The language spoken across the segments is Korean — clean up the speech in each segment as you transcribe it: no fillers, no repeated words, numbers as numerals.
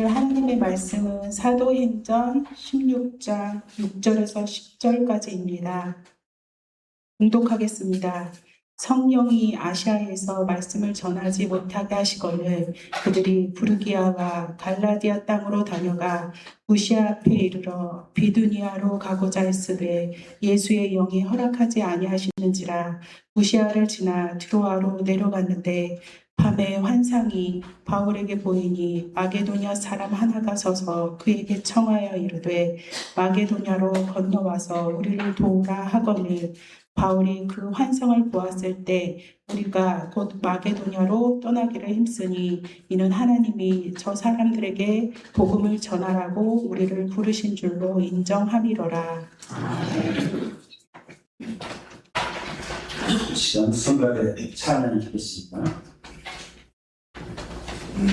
오늘 하나님의 말씀은 사도행전 16장 6절에서 10절까지입니다. 봉독하겠습니다. 성령이 아시아에서 말씀을 전하지 못하게 하시거늘 그들이 부르기아와 갈라디아 땅으로 다녀가 무시아 앞에 이르러 비두니아로 가고자 했으되 예수의 영이 허락하지 아니하시는지라 무시아를 지나 트로아로 내려갔는데 밤에 환상이 바울에게 보이니 마게도냐 사람 하나가 서서 그에게 청하여 이르되 마게도냐로 건너와서 우리를 도우라 하거늘 바울이 그 환상을 보았을 때 우리가 곧 마게도냐로 떠나기를 힘쓰니 이는 하나님이 저 사람들에게 복음을 전하라고 우리를 부르신 줄로 인정함이로라. 시간 성가대 찬양하겠습니다. 주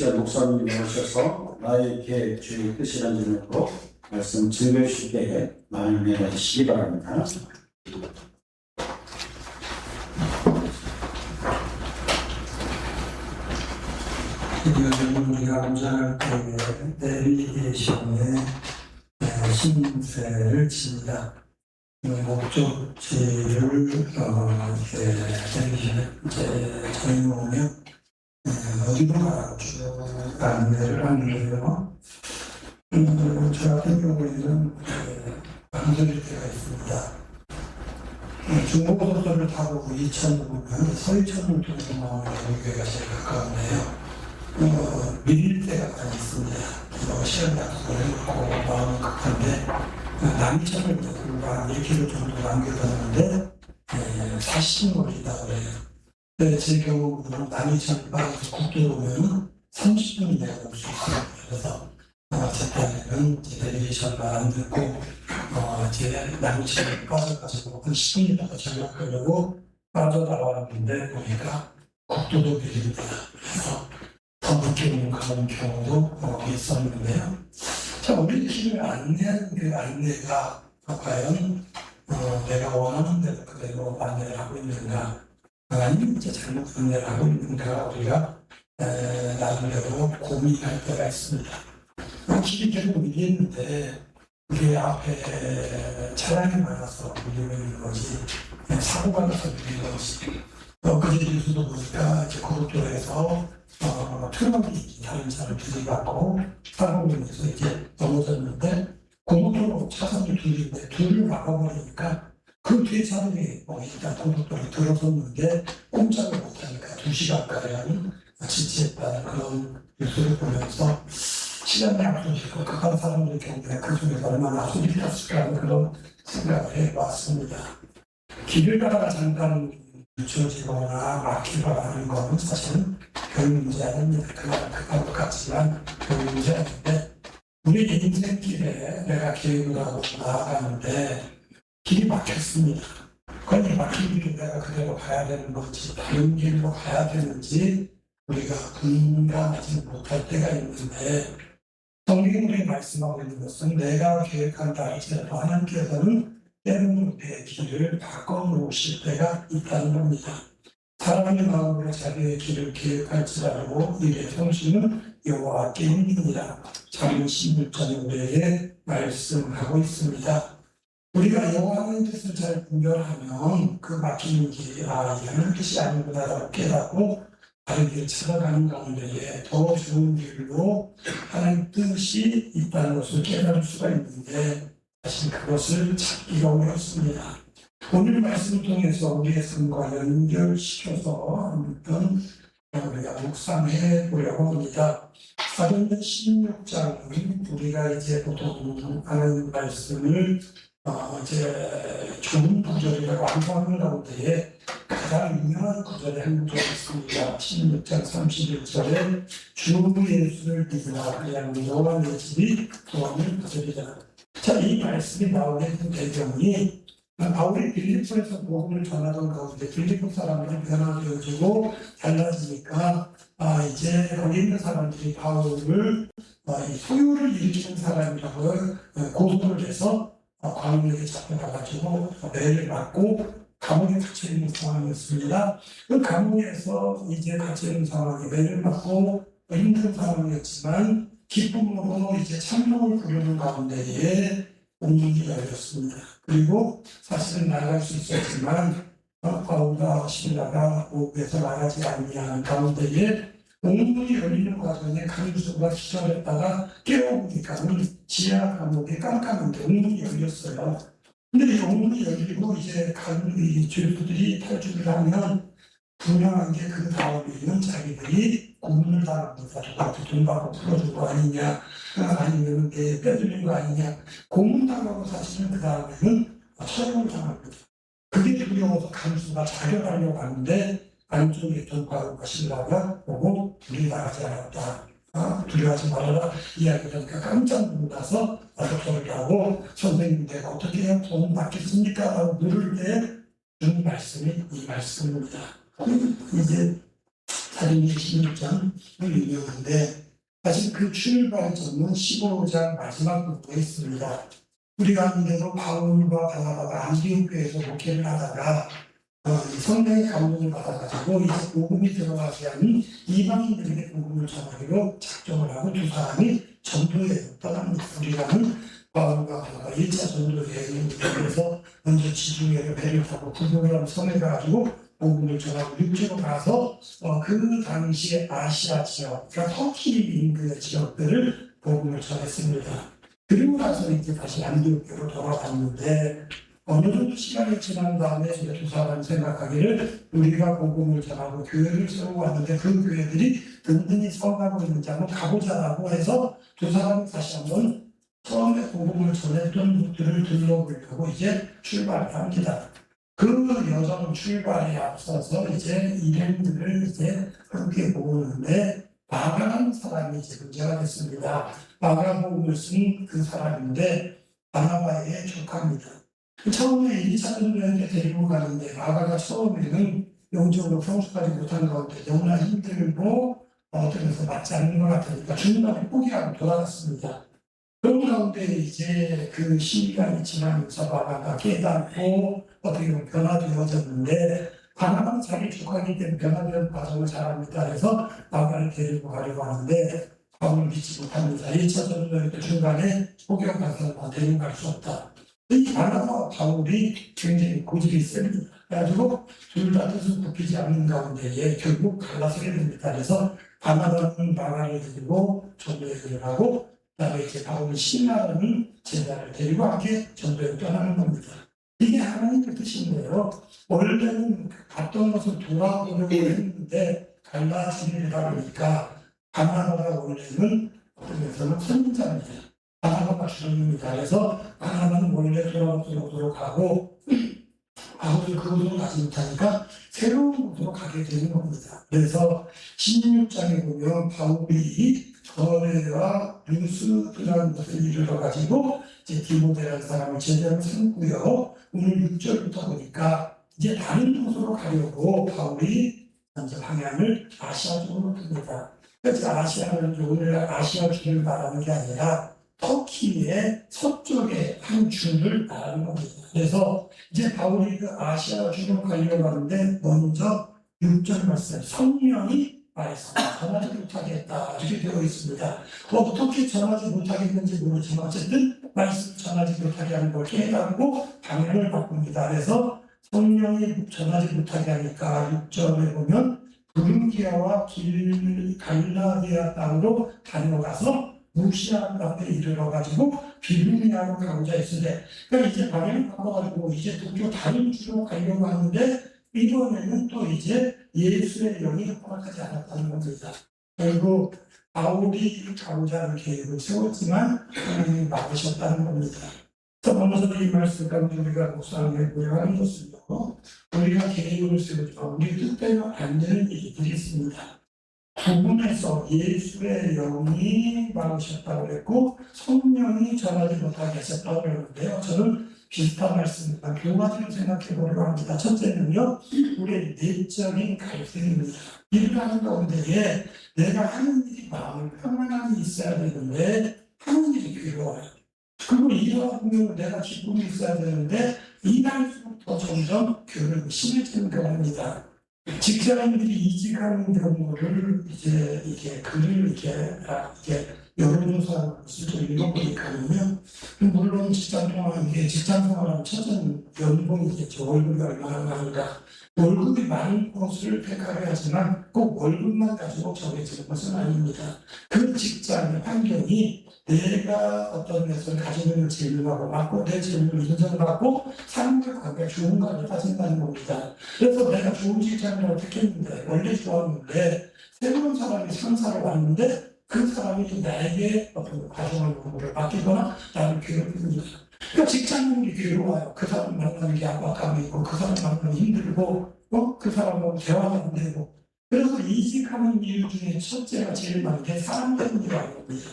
시간 목사님이 나오셔서 나의 계 주의 뜻이라는 제목으로 말씀 증거해 주시게 많이 은혜를 주시기 바랍니다. 이것은 우리가 운전할 때에 내비게이션의 신세를 칩니다. 목적지를 이렇게 내비게이션에 정해놓으면 어디로 가쭉 안내를 하는데요. 저 같은 경우에는 방전일 때가 있습니다. 중고고속도로를 타고 이천을 보면 서이천을 통해서 여기가 제일 가까운데요. 밀릴 때가 많이 있습니다. 시간 약속을 해놓고 마음은 급한데 남이천을 한 1km 정도 남겨뒀는데 40분 걸린다고 그래요. 근데 제 경우는 남이천을 빠져서 국도로 오면 30분이 내가 올 수 있어요. 그래서 제 딴에는 내비게이션을 안 듣고 제 남이천을 빠져가지고 한 10분이라도 전락하려고 빠져나왔는데 보니까 국도도 밀립니다. 그래서 더 늦게 오는 그런 경우도 있었는데요. 자, 우리 길을 안내하는 그 안내가 과연 내가 원하는 대로 그대로 안내를 하고 있는가, 아니면 이제 잘못 안내를 하고 있는가, 우리가 나름대로 고민할 때가 있습니다. 길이 결국 밀리는데 우리 앞에 차량이 많아서 밀리는 거지, 사고가 나서 밀리는 거지. 그제 뉴스도 보니까 이제 고속도로에서 트럭이 다른 차를 들이받고 사고로 인해서 이제 넘어졌는데 고속도로 차선이 둘인데 둘을 막아버리니까 그 뒤에 차들이 일단 고속도로에 들어섰는데 꼼짝을 못하니까 2시간가량 지체했다는 그런 뉴스를 보면서 시간이 약속이고 그간 사람들 경우에 그 중에서 얼마나 소리 났을까 하는 그런 생각을 해봤습니다. 길을 가다가 잠깐 늦춰지거나 막히거나 하는 것은 사실은 별 문제 아닙니다. 그건 같지만 별 문제 아닌데 우리 인생길에 내가 계획을 하고 나아가는데 길이 막혔습니다. 그럼 이 막힌 길을 내가 그대로 가야 되는 건지 다른 길로 가야 되는지 우리가 분간하지 못할 때가 있는데 성경이 말씀하고 있는 것은 내가 계획한다 할지라도 하나님께서는 때로는 우리의 길을 바꿔놓으실 때가 있다는 겁니다. 사람의 마음으로 자기의 길을 계획할지라도 일의 성실은 여호와께 있느니라. 잠언 16장에 우리에게 말씀하고 있습니다. 우리가 여호와의 뜻을 잘 분별하면 그 막히는 길이 이거는 뜻이 아니구나라고 깨닫고 다른 길을 찾아가는 가운데에 더 좋은 길로 하나님 뜻이 있다는 것을 깨달을 수가 있는데 사실 그것을 찾기가 어렵습니다. 오늘 말씀을 통해서 우리의 삶과 연결시켜서 한번 우리가 묵상해 보려고 합니다. 사도행전 16장은 우리가 이제 보통 하는 말씀을 이제 좋은 구절이라고 완성하는 가운데에 가장 유명한 구절이 한 구절이 있습니다. 16장 31절에 주 예수를 믿으라 그냥 여호와의 집이 구원을 구절이다. 자, 이 말씀이 나오게 된 배경이 바울이 빌립보에서 복음을 전하던 가운데 빌립보 사람들이 변화되어지고 달라지니까 이제 거기 있는 사람들이 바울을 소유를 일으키는 사람이라고 고소를 해서 관원에게 잡혀가가지고 매를 맞고 감옥에 갇혀있는 상황이었습니다. 그 감옥에서 이제 갇혀있는 상황에 매를 맞고 힘든 상황이었지만 기쁨으로 이제 찬송을 부르는 가운데에 문이 열렸습니다. 그리고 사실은 나갈 수 있었지만 바울과 실라가 목에서 나가지 아니하는 가운데에 옥문이 열리는 과정에 강수가 기절했다가 깨어보니까 지하 감옥에 깜깜한데 옥문이 열렸어요. 근데 이 옥문이 열리고 이제 이 죄수들이 탈출을 하면 분명한 게 그 다음에는 자기들이 고문을 당합니다. 누구한테 돈 받고 풀어준 거 아니냐, 아니면 빼돌린 거 아니냐. 고문 당하고 사실은 그 다음에는 처형을 당합니다. 그게 두려워서 간수가 자결하려고 하는데 안쪽에 있던 바울과 실라가 보고 우리 나가지 않았다. 두려워하지 말아라 이야기를 하니까 깜짝 놀라서 아덕소리를 하고 선생님 내가 어떻게 해야 돈 받겠습니까? 라고 물을 때 준 말씀이 이 말씀입니다. 이제 사도행전 16장은 유명한데 사실 그 출발점은 15장 마지막 부분에 있습니다. 우리가 아는 대로 바울과 바나바가 안디옥 교회에서 목회를 하다가 성령의 감동을 받아가지고 이제 복음이 들어가게 하는 이방인들에게 복음을 전하기로 작정을 하고 두 사람이 전도에 떠납니다. 우리가는 바울과 바나바 1차 전도 여행에서 먼저 지중해를 배를 타고 구부라는 섬에 가가지고 복음을 전하고 육지로 가서 그 당시에 아시아 지역, 그러니까 터키 인근의 지역들을 복음을 전했습니다. 그리고 나서 이제 다시 안디옥으로 돌아갔는데 어느 정도 시간이 지난 다음에 이제 두 사람이 생각하기를 우리가 복음을 전하고 교회를 세우고 왔는데 그 교회들이 든든히 서가고 있는지 한번 가보자라고 해서 두 사람이 다시 한번 처음에 복음을 전했던 곳들을 둘러보려고 이제 출발을 합니다. 그 여정 출발에 앞서서 이제 일행들을 이제 함께 보는데 마가라는 사람이 이제 문제가 됐습니다. 마가복음을 쓴 그 사람인데 바나바의 조카입니다. 처음에 1차 전도여행에 데리고 가는데 마가가 처음에는 영적으로 성숙하지 못한 가운데 너무나 힘들고 어떤 데서 맞지 않는 것 같으니까 중간에 포기하고 돌아갔습니다. 그런 가운데 이제 그 시간이 지나면서 마가가 깨닫고 어떻게 보면 변화되어졌는데 바나바는 자기 조카이기 때문에 변화되는 과정을 잘 압니다. 그래서 마가를 데리고 가려고 하는데 바울은 믿지 못합니다. 1차 전도여행 때 중간에 포기하고 데리고 갈 수 없다. 이 바나바와 바울이 굉장히 고집이 셉니다. 그래가지고 둘 다 뜻을 굽히지 않는 가운데에 결국 갈라서게 됩니다. 그래서 바나바는 마가를 데리고 전도여행을 하고 그다음에 이제 바울은 신라라는 제자를 데리고 함께 전도에 떠나는 겁니다. 이게 하나님의 뜻인데요. 원래는 갔던 것을 돌아오려고 했는데 갈라지리라 하니까 바나바가 원래는 어떤 면에서는 선자입니다. 바나바가 주님입니다. 그래서 바나바는 원래 돌아오도록 하고 바울이 그곳으로 가지 못하니까 새로운 곳으로 가게 되는 겁니다. 그래서 16장에 보면 바울이 거레와 루스라는 곳을 이르러 가지고 이제 디모데라는 사람을 제자로 삼고요. 오늘 6절부터 보니까 이제 다른 곳으로 가려고 바울이 이제 방향을 아시아 쪽으로 듭니다. 그래서 아시아는 오늘 아시아 주를 말하는 게 아니라 터키의 서쪽의 한 주를 말하는 겁니다. 그래서 이제 바울이 그 아시아 주로 가려고 하는데 먼저 6절 말씀 성령이 말씀 전하지 못하겠다 이렇게 되어 있습니다. 어떻게 전하지 못하겠는지 모르지만 어쨌든 말씀 전하지 못하게 하는 걸 깨닫고 방향을 바꿉니다. 그래서 성령이 전하지 못하게 하니까 6절에 보면 부르기아와 갈라디아 땅으로 다녀가서 무시아 앞에 이르러가지고 비두니아로 가고자 했는데 그러니까 이제 방향을 바꿔가지고 이제 또 다른 주로 가려고 하는데 이번에는 또 이제 예수의 영이 허락하지 않았다는 겁니다. 결국 바울이 가고자 하는 계획을 세웠지만 하나님이 막으셨다는 겁니다. 먼저 이 말씀 가운데 우리가 묵상해 보려 하는 것은요. 우리가 계획을 세우지만 우리 뜻대로 안 되는 일들이 있습니다. 부분에서 예수의 영이 막으셨다고 했고 성령이 전하지 못하게 하셨다고 그러는데요. 저는 비슷한 말씀입니다. 두 가지를 생각해 보려고 합니다. 첫째는요, 우리의 내적인 갈등입니다. 일을 하는 가운데에 내가 하는 일이 마음을 평안함이 있어야 되는데 하는 일이 괴로워요. 그리고 일하면 내가 기쁨이 있어야 되는데 일할수록 더 점점 괴로움이 심해지는 경우입니다. 직장인들이 이직하는 경우를 이제 이게 글을 이렇게 여론조사를 수도 읽어보니까요. 물론 직장 동안 이게 직장 생활하는 첫째는 연봉이겠죠. 월급이 얼마나 많은가. 월급이 많은 것을 택하게 하지만 꼭 월급만 가지고 정해지는 것은 아닙니다. 그 직장의 환경이 내가 어떤 것을 가지고 있는 재능하고 맞고 내 재능을 인정받고 사람과 관계가 좋은가를 따진다는 겁니다. 그래서 내가 좋은 직장을 택했는데 원래 좋았는데 새로운 사람이 상사로 왔는데 그 사람이 또 나에게 어떤 과정을 요구를 맡기거나 나를 괴롭힙니다. 그러니까 직장인이 괴로워요. 그 사람 만나는 게 압박감이 있고 그 사람 만나면 힘들고 그 사람하고 대화가 안 되고 그래서 이직하는 이유 중에 첫째가 제일 많은 게 사람 때문이라는 겁니다.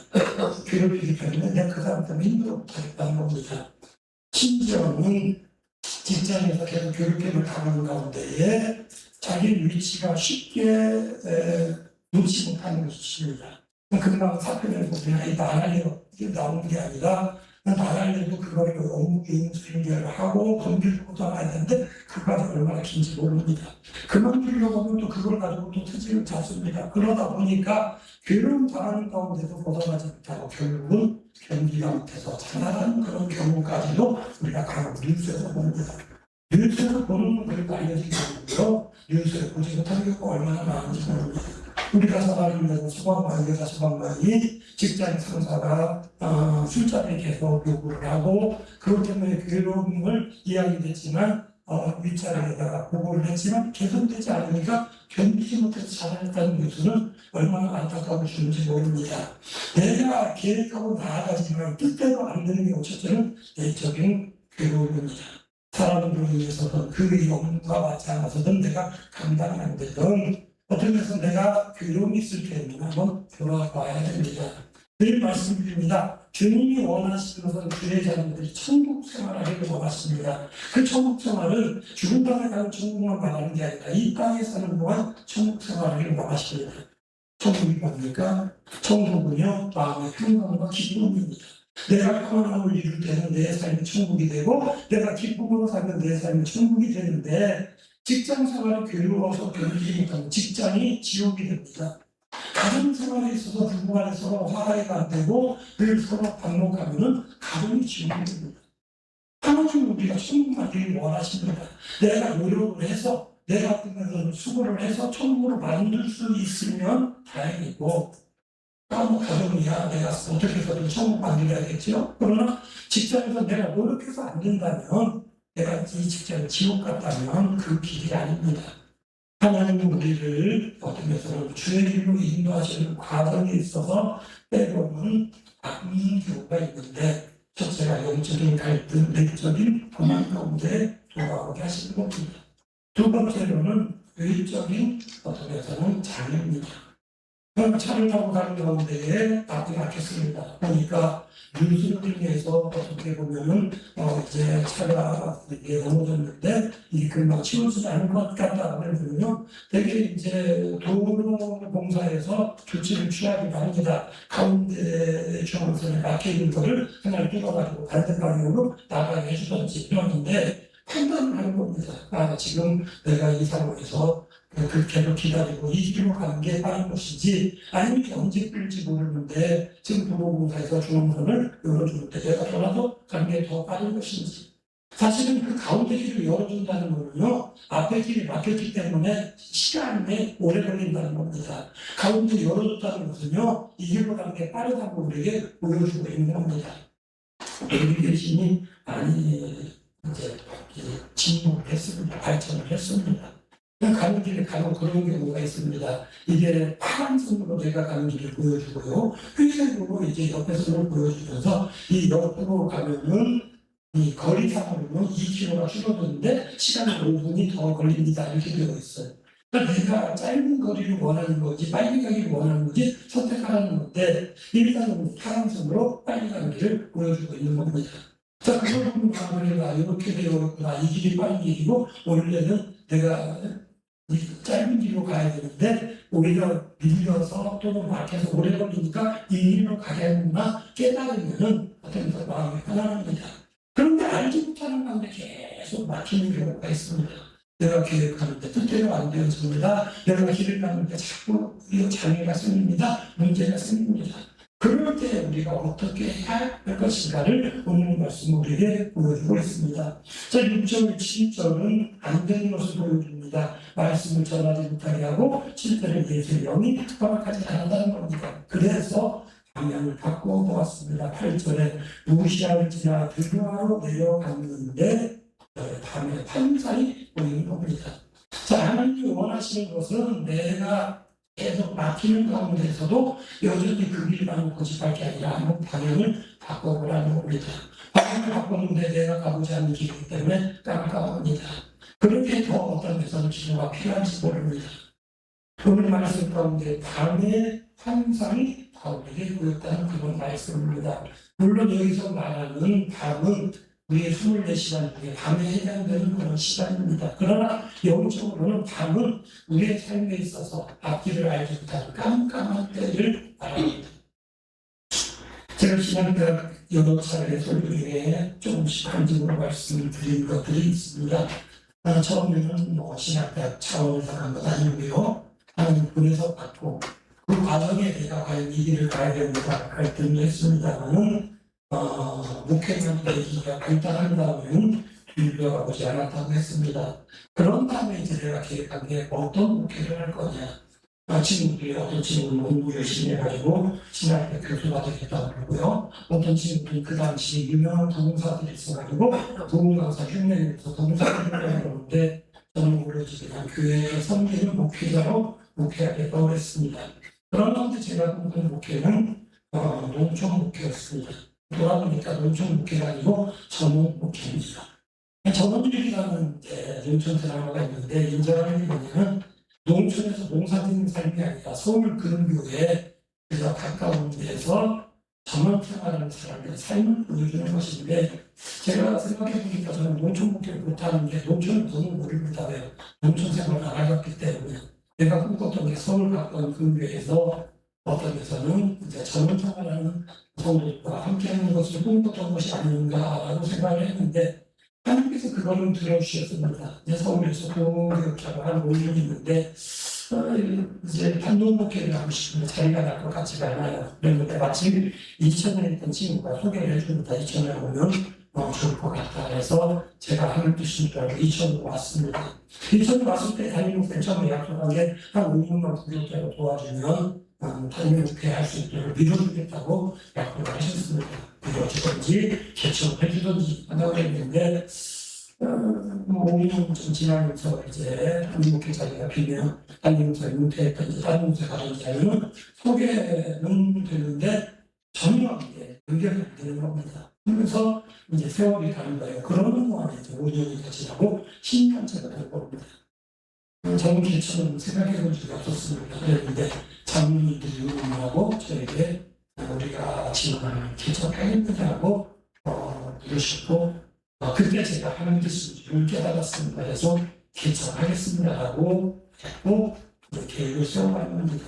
괴롭히기 때문에 내가 그 사람 때문에 힘들어 못하겠다는 겁니다. 심지어는 직장에서 계속 괴롭힘을 당하는 가운데에 자기 위치가 쉽게 놓지 못하는 것입니다. 금방 사표를 보면 나날래로 나오는 게 아니라 나날래도 그거를 업무 인수인계를 하고 돈을 보장해야 되는데 그까지 얼마나 긴지 모릅니다. 그만두려고 하면 또 그걸 가지고 또 퇴직을 잡습니다. 그러다 보니까 괴로움 당하는 가운데도 벗어나지 못하고 결국은 견디지 못해서 자살하는 그런 경우까지도 우리가 간혹 뉴스에서 봅니다. 뉴스에서 보는 그렇게 알려진 경우고요. 뉴스에 보지 못하는 경우가 얼마나 많은지 모릅니다. 우리가 사람을 내고 소방관, 여자 소방관이 직장 상사가 술자리에 계속 요구를 하고 그것 때문에 괴로움을 이야기했지만 윗자리에다가 보고를 했지만 개선되지 않으니까 견디지 못해서 자살했다는 뉴스는 얼마나 안타까움을 주는지 모릅니다. 내가 계획하고 나아가지만 뜻대로 안 되는 게 첫째는 내적인 괴로움입니다. 사람들을 위해서든 그 영과 맞지 않아서든 내가 감당이 안 되든 어떤 면에서 내가 괴로움이 있을 때는 한번 돌아봐야 됩니다. 늘 말씀드립니다. 주님이 원하시는 것은 주의 자녀들이 천국 생활을 하기를 원하십니다. 그 천국 생활을 죽은 다음에 가는 천국만 말하는 게 아니라 이 땅에 사는 동안 천국 생활을 하기를 원하십니다. 천국이 뭡니까? 천국은요, 마음의 평강과 기쁨입니다. 내가 평안함을 이룰 때는 내 삶이 천국이 되고 내가 기쁨으로 살면 내 삶이 천국이 되는데 직장 생활이 괴로워서 견디지 못하면 직장이 지옥이 됩니다. 가정 생활에 있어서 부부 간에 서로 화해가 안 되고 늘 서로 반복하면은 가정이 지옥이 됩니다. 하나님 우리가 천국 만들기 원하십니다. 내가 노력을 해서 내가 수고를 해서 천국으로 만들 수 있으면 다행이고 가정이야 내가 어떻게 해서든 천국 만들어야겠죠. 그러나 직장에서 내가 노력해서 안 된다면 내가 이 직장이 지옥 같다면 그 길이 아닙니다. 하나님은 우리를 어떤 면에서는 주의 길로 인도하시는 과정에 있어서 때로는 악한 경우가 있는데 첫째가 영적인 갈등, 내적인 고난 가운데 돌아오게 하시는 겁니다. 두 번째로는 외적인 어떤 면에서는 장애입니다. 차를 타고 가는 가운데에 앞이 막혔습니다. 보니까 뉴스를 통해서 어떻게 보면은 이제 차가 넘어졌는데 이게 금방 치워지지 않을 것 같다 그러면요 되게 이제 도로공사에서 조치를 취하기로 합니다. 가운데 중앙선에 막혀 있는 거를 하나를 뚫어가지고 반대 방향으로 나가게 해주던지 이러는데 판단을 하는 겁니다. 지금 내가 이 상황에서 계속 기다리고 이 길로 가는 게 빠른 것인지 아니면 언제 끌지 모르는데 지금 도로공사에서 중앙선을 열어주는데 내가 돌아서 가는 게 더 빠른 것인지 사실은 그 가운데 길을 열어준다는 거는요 앞에 길이 막혔기 때문에 시간이 오래 걸린다는 겁니다. 가운데 열어줬다는 것은요 이 길로 가는 게 빠르다고 우리에게 보여주고 있는 겁니다. 우리 대신이 아니 이제 진보를 했습니다. 발전을 했습니다. 가는 길에 가는 그런 경우가 있습니다. 이게 파란선으로 내가 가는 길을 보여주고요. 회색으로 이제 옆에선을 보여주면서 이 옆으로 가면은 이 거리상으로는 2km가 줄어드는데 시간이 5분이 더 걸립니다. 이렇게 되어 있어요. 그러니까 내가 짧은 거리를 원하는 건지 빨리 가기를 원하는 건지 선택하라는 건데 일단은 파란선으로 빨리 가는 길을 보여주고 있는 겁니다. 자, 그걸 보면 내가 이렇게 되어 있구나. 이 길이 빠른 길이고 원래는 내가 이 짧은 길로 가야 되는데 오히려 밀려서 또는 막혀서 오래 걸리니까 이 길로 가야겠구나 깨달으면은 어떤 마음이 편안합니다. 그런데 알지 못하는 가운데 계속 막히는 경우가 있습니다. 내가 계획하는데 뜻대로 안 되어집니다. 내가 길을 가는데 자꾸 장애가 생깁니다. 문제가 생깁니다. 그럴 때 우리가 어떻게 해야 할 것인가를 오늘 말씀 우리에게 보여주고 있습니다. 자, 6절, 7절은 안 되는 것을 보여줍니다. 말씀을 전하지 못하게 하고 7절에 예수의 영이 허락하지 않았다는 겁니다. 그래서 방향을 바꿔보았습니다. 8절에 무시하를 지나 들교하러 내려갔는데 밤에 환상이 보이는 겁니다. 자, 하나님이 원하시는 것은 내가 계속 막히는 가운데서도 여전히 그 길을 가는 고집할 게 아니라 한번 방향을 바꿔보라는 겁니다. 방향을 바꾸는데 내가 가고자 하는 길이기 때문에 깜깜합니다. 그렇게 더 어떤 데서는 기도가 필요한지 모릅니다. 오늘 말씀 가운데 밤의 환상이 바울에게 보였다는 그런 말씀입니다. 물론 여기서 말하는 밤은 우리의 24시간 중에 밤에 해당되는 그런 시간입니다. 그러나 영적으로는 밤은 우리의 삶에 있어서 앞길을 알지 못하는 깜깜한 때를 말합니다. 제가 신앙대학 여러 차례 설교 중에 조금씩 간증으로 말씀을 드린 것들이 있습니다. 처음에는 신학대학 차원에서 간 것 아니고요. 하나님 분에서 받고 그 과정에 내가 과연 이 길을 가야 됩니다. 갈등을 했습니다만은 목회만 되기가 간단한다면 빌려가보지 않았다고 했습니다. 그런 다음에 이제 내가 계획한 게 어떤 목회를 할 거냐. 친구들이 어떤 친구는 공부 열심히 해가지고 신학대 교수가 되겠다고 그러고요. 어떤 친구들은 그 당시 유명한 동사들이 있어가지고 동강사 흉내내서 동사를 그러는데 저는 오로지 그냥 교회에 섬기는 목회자로 목회하겠다고 했습니다. 그런데 제가 꿈꾸는 목회는 농촌 목회였습니다. 돌아보니까 농촌 목회가 아니고 전원 목회입니다. 전원일이라는 농촌 드라마가 있는데 인정하는 게 뭐냐면 농촌에서 농사짓는 삶이 아니라 서울 근교에 그저 가까운 데서 전원 생활하는 사람들의 삶을 보여주는 것인데 제가 생각해보니까 저는 농촌 목회를 못하는 게 농촌을 너무 모릅니다. 왜? 농촌 생활을 안 해봤기 때문에 내가 꿈꿨던 게 서울 가까운 근교에서 어떤 데서는 이제 전원 생활하는 성도들과 함께하는 것을 꿈꿨던 것이 아닌가라고 생각을 했는데 하나님께서 그거는 들어주셨습니다. 이제 서울에서 공교육자가 한 5년 있는데 이제 단독 목회를 하고 싶은데 자리가 날 것 같지가 않아요. 그런데 마침 2000년에 있던 친구가 소개를 해줍니다. 2000년에 오면 좋을 것 같다 해서 제가 하는 뜻인 줄 알고 2000으로 왔습니다. 2000 왔을 때 담임목사 처음에 약속한 게 한 5년만 구독자로 도와주면 담임목회 할 수 있도록 밀어주겠다고 약속을 하셨습니다. 밀어주든지 개척을 해주든지 한다고 했는데 5년 좀 지나면서 이제 담임목회 자리가 비면 담임목사 은퇴했던지 담임목사 가든지 아니면 소개는 되는데 전혀 이게 연결이 안 되는 겁니다. 그래서 이제 세월이 가는 거예요. 그러는 동안에 이제 5년이 더 지나고 10년째가 될 겁니다. 저는 개처럼 생각해 본 적이 없었습니다. 그랬는데 장로님들이 의논하고 저에게 우리가 지금 개척하겠느냐고 그러시고 그때 제가 하는 뜻을 깨달았습니다. 그래서 개척하겠습니다라고 했고 계획을 세워봤습니다.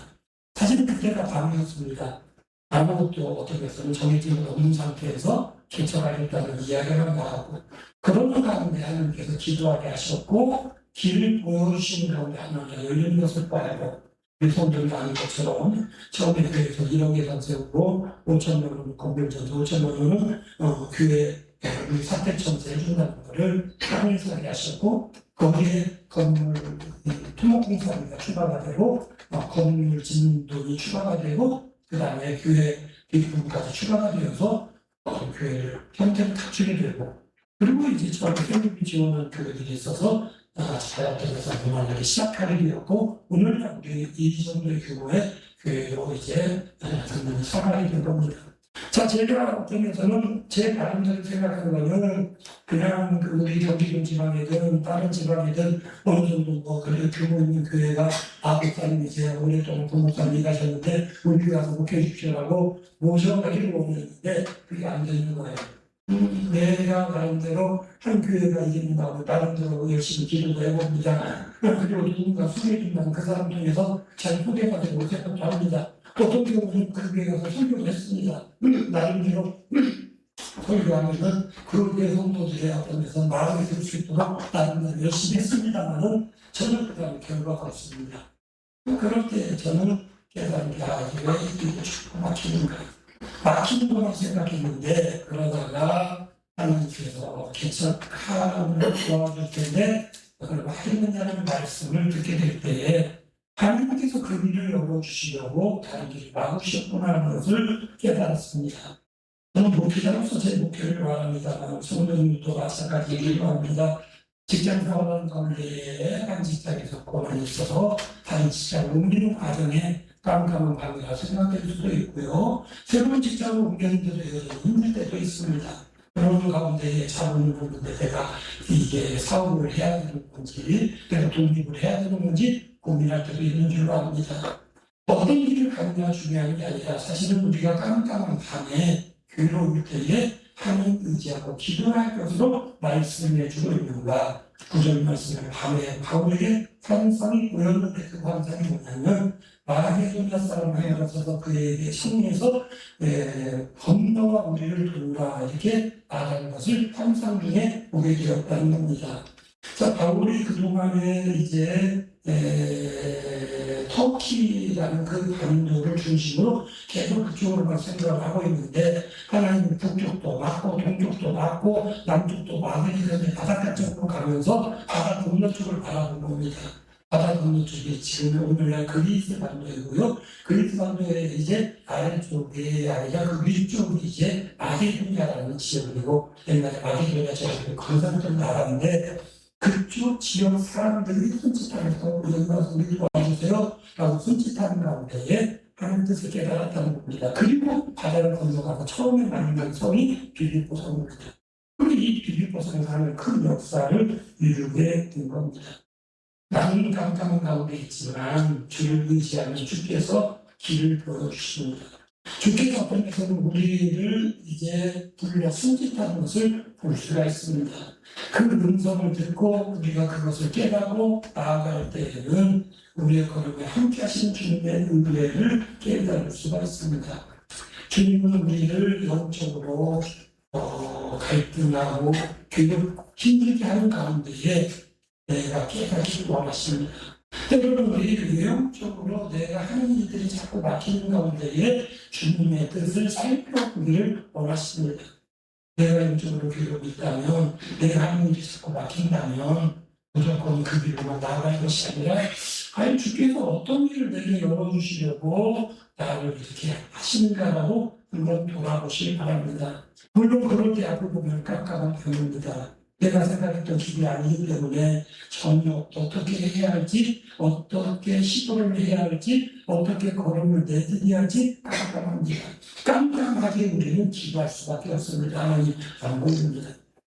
사실은 그때가 밤이었습니다. 아무것도 어떻게 해서는 정해진 건 없는 상태에서 개척하겠다는 이야기가 나왔고 그러는 가운데 하나님께서 기도하게 하셨고 길을 보여주시는 가운데 하나가 열리는 것을 봐야 성도들이 아는 것처럼 처음에 교회에서 1억 예산 세우고 5천만 원 건물전도 5천만 원은 교회 사택천세 해준다는 것을 하면서 하게 하셨고 거기에 건물 토목공사비가 추가가 되고 건물 짓는 돈이 추가가 되고 그 다음에 교회 비품까지 추가가 되어서 교회를 형태를 갖추게 되고 그리고 이제 저한테 생활비 지원하는 교회들이 있어서 자연적에서 무난하게 시작하게 되었고 오늘날 우리 이 정도의 규모의 교회로 이제 당연히 서가게 된 겁니다. 자, 제가 어떤 면에서는 제 바람대로 생각하는 거는 그냥 우리 경기도 지방이든 다른 지방이든 어느 정도 그래도 규모 있는 교회가 목사님 이제 오랫동안 부목사님 일하셨는데 우리 가서 목회해 주십시오라고 모셔가기를 원했는데 그게 안 되는 거예요. 내가 나름대로 한 교회가 이긴다고 나름대로 열심히 기도도 해봅니다. 그리고 누군가 소개해준다면 그 사람 중에서 잘 소개받지 못했던 사람입니다. 어떤 경우는 그 교회 가서 설교를 했습니다. 나름대로 설교하면은 그 교회 성도들의 어떤 데서 마음에 들 수 있도록 나름대로 열심히 했습니다만은 전혀 그다음 결과가 없습니다. 그럴 때 저는 깨달은 게 왜 이게 자꾸 막히는가. 막히는 것만 생각했는데 그러다가 하나님께서 개척하는 도와줄 텐데 그걸 하겠느냐는 말씀을 듣게 될 때에 하나님께서 그 길을 열어주시려고 다른 길을 막으셨구나 하는 것을 깨달았습니다. 저는 목회자로서 제 목회를 말합니다. 성도님도 마찬가지 얘기를 합니다. 직장 생활하는 가운데에 한 직장에서 고난이 있어서 다른 직장을 옮기는 과정에 깜깜한 밤이라 생각될 수도 있고요. 새로운 직장을 옮겼는데도 여전히 힘들 때도 있습니다. 그런 가운데 자문을 보는데 내가 이게 사업을 해야 되는 건지 내가 독립을 해야 되는 건지 고민할 때도 있는 줄로 압니다. 어떤 길을 가느냐 중요한 게 아니라 사실은 우리가 깜깜한 밤에 교회로 올 때에 하나님 의지하고 기도할 것으로 말씀해 주고 있는가. 구절 말씀을 밤에 바울에게 환상이 보였는데 그 환상이 뭐냐면 마게도냐 사람 하여서 그에게 승리해서 건너와 우리를 도우라 이렇게 말하는 것을 환상 중에 보게 되었다는 겁니다. 자, 바울이 그동안에 이제 터키라는 그 반도를 중심으로 계속 그쪽으로만 생각을 하고 있는데 하나님 북쪽도 맞고 동쪽도 맞고 남쪽도 막으니 때문에 바닷가 쪽으로 가면서 바다 건너 쪽을 바라보는 겁니다. 바다 건너 쪽이 지금 오늘날 그리스 반도이고요. 그리스 반도의 이제 아래쪽이 아니라 그 위쪽이 이제 마게도냐라는 지역이고 옛날에 마게도냐 지역이 건설했던 나라인데 그쪽 지역 사람들이 손짓하면서 우리 도와주세요 라고 손짓하는 가운데에 하나님 뜻을 깨달았다는 겁니다. 그리고 바다를 건너가서 처음에 만난 성이 빌립보 성입니다. 그리고 이 빌립보 성에서 하는 큰 역사를 이루게 된 겁니다. 나는 깜깜한 가운데 있지만 주를 의지하는 주께서 길을 보여주십니다. 주께서 어떤 데서는 우리를 이제 불러 숨짓하는 것을 볼 수가 있습니다. 그 음성을 듣고 우리가 그것을 깨닫고 나아갈 때에는 우리의 걸음에 함께 하신 주님의 은혜를 깨달을 수가 있습니다. 주님은 우리를 영적으로 갈등하고 힘들게 하는 가운데에 내가 깨닫기를 원하십니다. 때로는 우리 외형적으로 내가 하는 일들이 자꾸 막히는 가운데에 주님의 뜻을 살펴보기를 원하십니다. 내가 영적으로 괴롭고 있다면 내가 하는 일이 자꾸 막힌다면 무조건 그 길로만 나아갈 것이 아니라 과연 주께서 어떤 일을 내게 열어주시려고 나를 이렇게 하시는가라고 한번 돌아보시기 바랍니다. 물론 그럴 때 앞을 보면 깜깜한 경우입니다. 내가 생각했던 길이 아니기 때문에 전혀 어떻게 해야 할지, 어떻게 시도를 해야 할지, 어떻게 걸음을 내디뎌야 할지 깜깜합니다. 깜깜하게 우리는 기도할 수밖에 없습니다. 하나님 안 보입니다.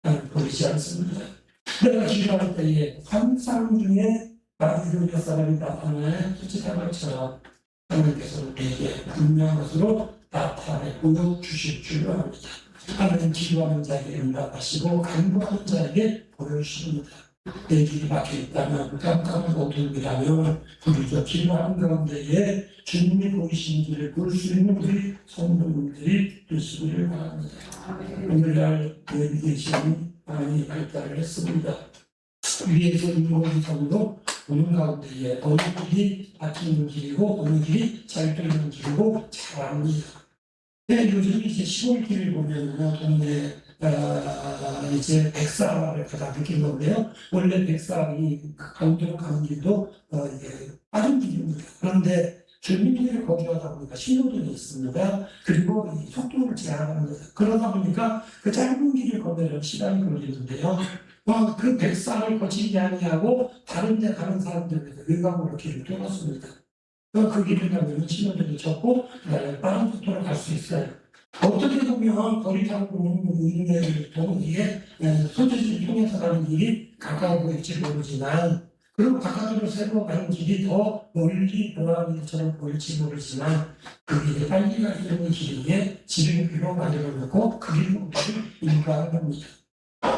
하나님 보이지 않습니다. 내가 기도할 때에 환상 중에 마게도냐 사람이 나타나는 솔직한 것처럼 하나님께서 우리에게 분명한 것으로 나타내 보여주실 줄 압니다. 하나님 기도하는 자에게 응답하시고 간구하는 자에게 보여주십니다. 내 길이 막혀있다면 깜깜한 어둠이라면 우리가 기도하는 가운데에 주님이 보이시는 길을 볼 수 있는 우리 성도님들이 되시기를 바랍니다. 오늘날 내비게이션이 많이 발달을 했습니다. 위에서 인공위성으로 보는 가운데에 어느 길이 막히는 길이고 어느 길이 잘 되는 길이고 잘 압니다. 네, 요즘 이제 시골길을 보면요, 동네 이제 백사를 가다 느낀 건데요. 원래 백사이 가운데로 가는 길도 이게 빠른 길입니다. 그런데 주민들이 거주하다 보니까 신호등이 있습니다. 그리고 이 속도를 제한합니다. 그러다 보니까 그 짧은 길을 걷는 시간이 걸리는데요. 그 백사를 거치지 아니하고 다른 데 가는 사람들에게 외곽으로 길을 뚫었습니다. 그 길을 가면 신호등이 적고 빠른 속도로 갈 수 있어요. 어떻게 보면 거리타고 보는 인내를 통해 소재지를 통해서 가는 길이 가까워 보일지 모르지만 그리고 바깥으로 새고 가는 길이 더 멀리 보라는 것처럼 보일지 모르지만 그 길이 빨리 갈 수 있는 길이에 지름길로 만들어놓고 그 길로 인가하는 겁니다.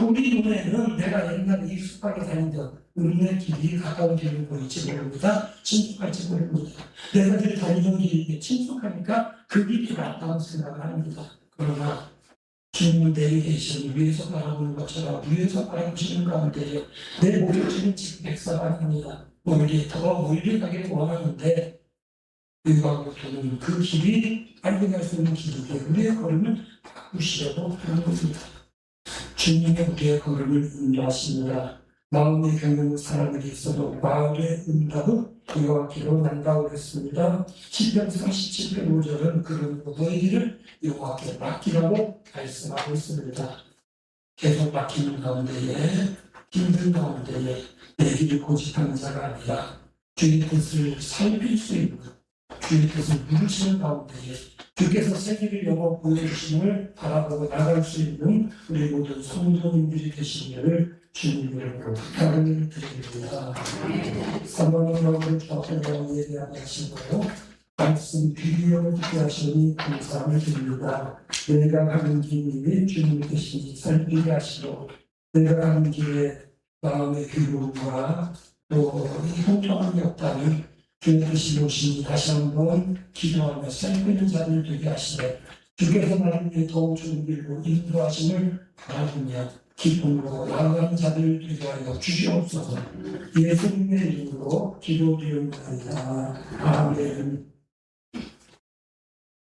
우리 눈에는 내가 옛날에 익숙하게 다니던 은혜 길이 가까운 길을 보일지 모릅니다. 친숙할지 모릅니다. 내가 늘 다니던 길이 친숙하니까 그 길이 낫다고 생각을 합니다. 그러나 주님은 내비게이션을 위에서 바라보는 것처럼 위에서 바라보시는 가운데 내 목적지는 지금 백사가 아닙니다. 더 멀리 가기를 원하는데 의광부터는 그 길이 빨리 갈 수 있는 길이기에 우리의 걸음을 바꾸시려고 하는 것입니다. 주님이 우리의 걸음을 인도하십니다. 마음의 경영의 사람들이 있어도 마음의 응답은 그와 기로 난다고 했습니다. 시편 37편 5절은 그런 너희들을 여호와께 맡기라고 말씀하고 있습니다. 계속 맡기는 가운데에 힘든 가운데에 내 길을 고집하는 자가 아니라 주의 뜻을 살필 수 있는 주의 뜻을 누르시는 가운데에 주께서 세계를 열어 보여주심을 바라보고 나갈 수 있는 우리 모든 성도님들이 되시기를 주님으로 부탁을 드립니다. 사모님 여러분 저한테 예배하시고요. 말씀 비디오 듣게 하시니 감사함을 드립니다. 내가 가는 길이 주님의 뜻인지 살피게 하시고 내가 가는 길에 마음의 기쁨과 또 이 공평한 역사는 주의 뜻이 오시니 다시 한번 기도하며 살피는 자를 되게 하시되 주께서 나를 더욱 좋은 길로 인도하심을 바라보며 기쁨으로 나아가는 자들을 되게 하여 주시옵소서. 예수님의 이름으로 기도드립니다. 아멘.